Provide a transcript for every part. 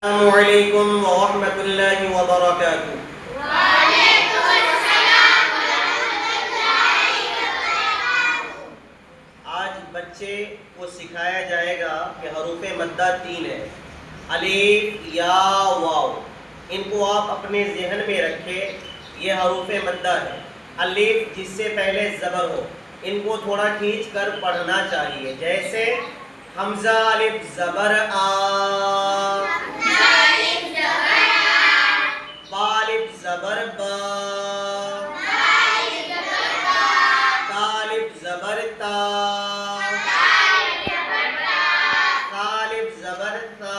अस्सलामुअलैकुम वरहमतुल्लाहि वबरकातुहू। आज बच्चे को सिखाया जाएगा कि हरूफ मद्दा 3 है, अलिफ या वाव। इनको आप अपने जहन में रखें। ये हरूफ मद्दा है। अलिफ जिससे पहले ज़बर हो, इनको थोड़ा खींच कर पढ़ना चाहिए। जैसे हमजा अलिफ ज़बर आ, बा अलिफ ज़बर बा, ता अलिफ ज़बर ता, ता अलिफ ज़बर ता,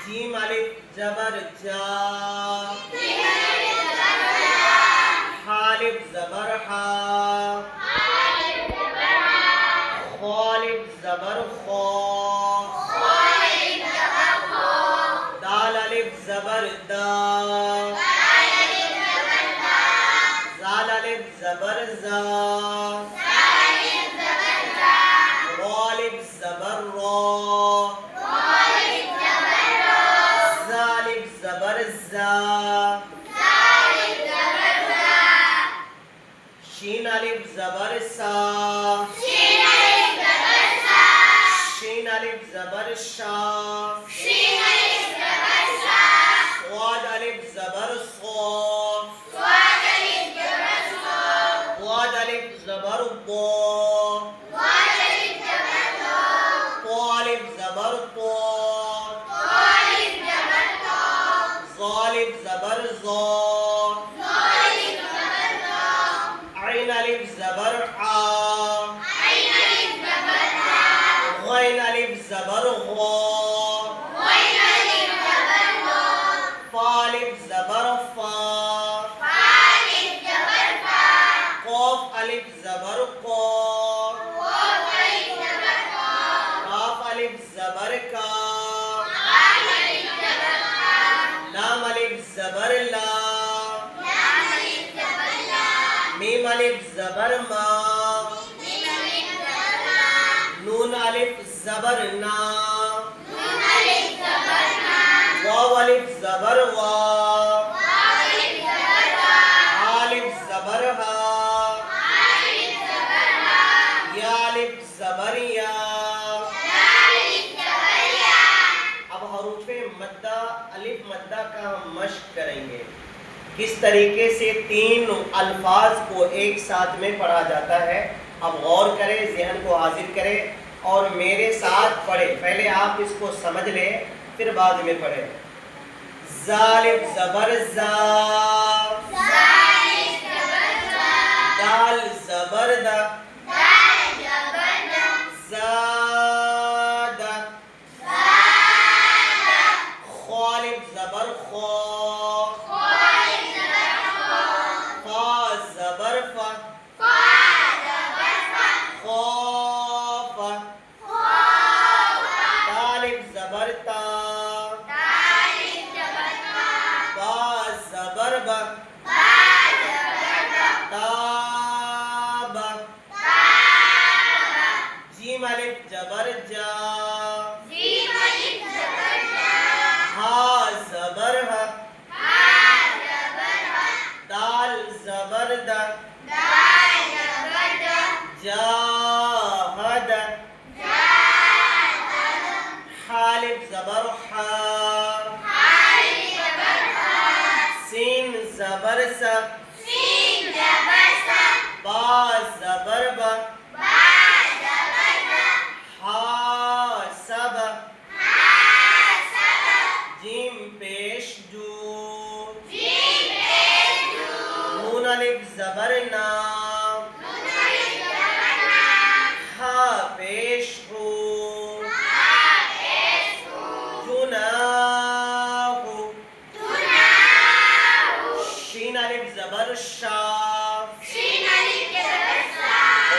जीम अलिफ ज़बर जा, हा अलिफ ज़बर हा, खा अलिफ ज़बर खा, दाल अलिफ ज़बर दा, ज़ाल अलिफ ज़बर ज़ा, रा अलिफ ज़बर रा, ज़ा अलिफ ज़बर ज़ा, शीन अलिफ ज़बर सा, शीन अलिफ ज़बर शा, स्वाद अलिफ ज़बर सौ, वाद अलिफ ज़बर वो, तो अलिफ ज़बर तो, ज़ा अलिफ ज़बर ज़ा, ऐन अलिफ ज़बर आ, गैन अलिफ ज़बर गौ, फा अलिफ ज़बर फा, क़ाफ अलिफ ज़बर क़ा, काफ अलिफ ज़बर का, लाम अलिफ ज़बर ला, मीम अलिफ ज़बर मा, नून अलिफ ज़बर ना, वाव अलिफ ज़बर वा, हा अलिफ ज़बर हा, या अलिफ ज़बर या। अब हरूफे मद्दा अलिफ मद्दा का हम मश्क करेंगे। किस तरीके से 3 अल्फाज को एक साथ में पढ़ा जाता है। अब गौर करें, ज़हन को हाजिर करें और मेरे साथ पढ़ें। पहले आप इसको समझ लें, फिर बाद में पढ़ें। ज़ा अलिफ ज़बर ज़ा, दाल ज़बर दा, ज़ादा, खा अलिफ ज़बर खा, फा ज़बर फा, खौफा, ता अलिफ ज़बर ता, बा ज़बर बा, ताबा, जीम अलिफ ज़बर जा, हा ज़बर हा, दाल ज़बर दा, जाहदा, हा अलिफ ज़बर हा, सीन ज़बर सा, बा ज़बर बा, हा सब, जीम पेश जू, नून अलिफ ज़बर ना, हा पेश हो, जुनाहु, शीन अलिफ ज़बर शा,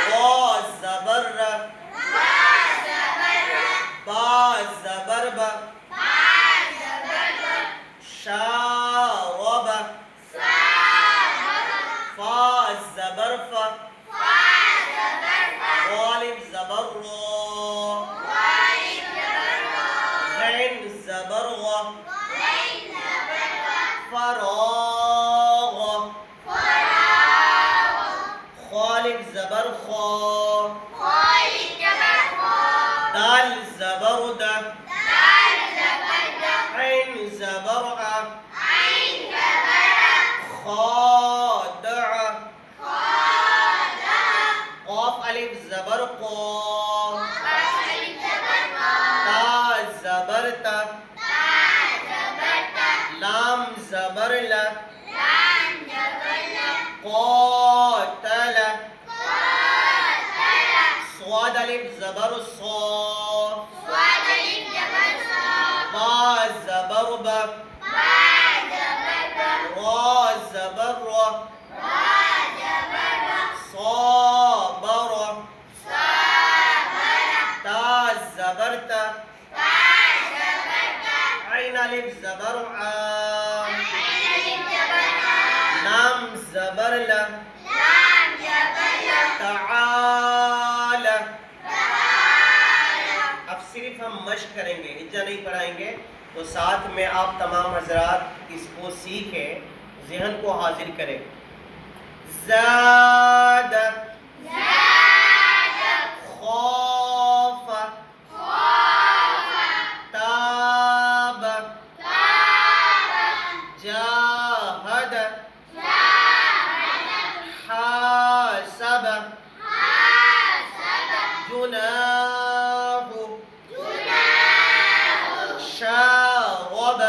वा ज़बर रा, बा ज़बर बा, शारबा, फा ज़बर फा, वा अलिफ ज़बर रा, ज़बर फराग, खालिफ ज़बर खा, दाल ज़बर दा, ऐन ज़बर आ, खादा, क़ाफ अलिफ ज़बर क़ा, ता ज़बर ता, लाम ज़बर ला, क़ातल, स्वाद अलिफ ज़बर सौ, बा ज़बर बा, रा ज़बर रा, صابر تا ज़बर ता, ऐन अलिफ ज़बर आ, लाम ज़बर ला, तआल। अब सिर्फ हम मश्क करेंगे, हिज्जा नहीं पढ़ाएंगे, तो साथ में आप तमाम हजरात इसको सीखें, ज़हन को हाजिर करें। ज़ाद, खौफ, ताब, जाहद, हासब, जुनाह, शागब,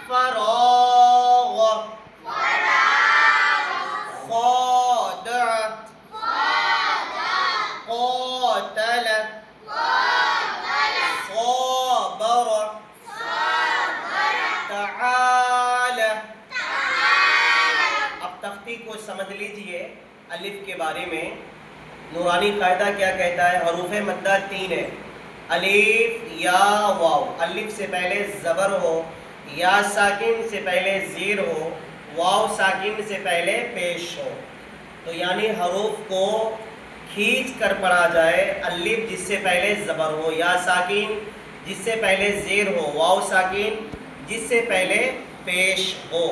फराग, खादा, क़ातल, साबर, तआल। अब तख्ती को समझ लीजिए अलिफ के बारे में। नूरानी कायदा क्या कहता है? हरूफ मद्दा 3 है, अलिफ या वाव। अलिफ से पहले ज़बर हो, या साकिन से पहले ज़ेर हो, वाव साकिन से पहले पेश हो। तो यानी हरूफ को खींच कर पढ़ा जाए। अलिफ जिससे पहले ज़बर हो, या साकिन जिससे पहले ज़ेर हो, वाव साकिन जिससे पहले पेश हो।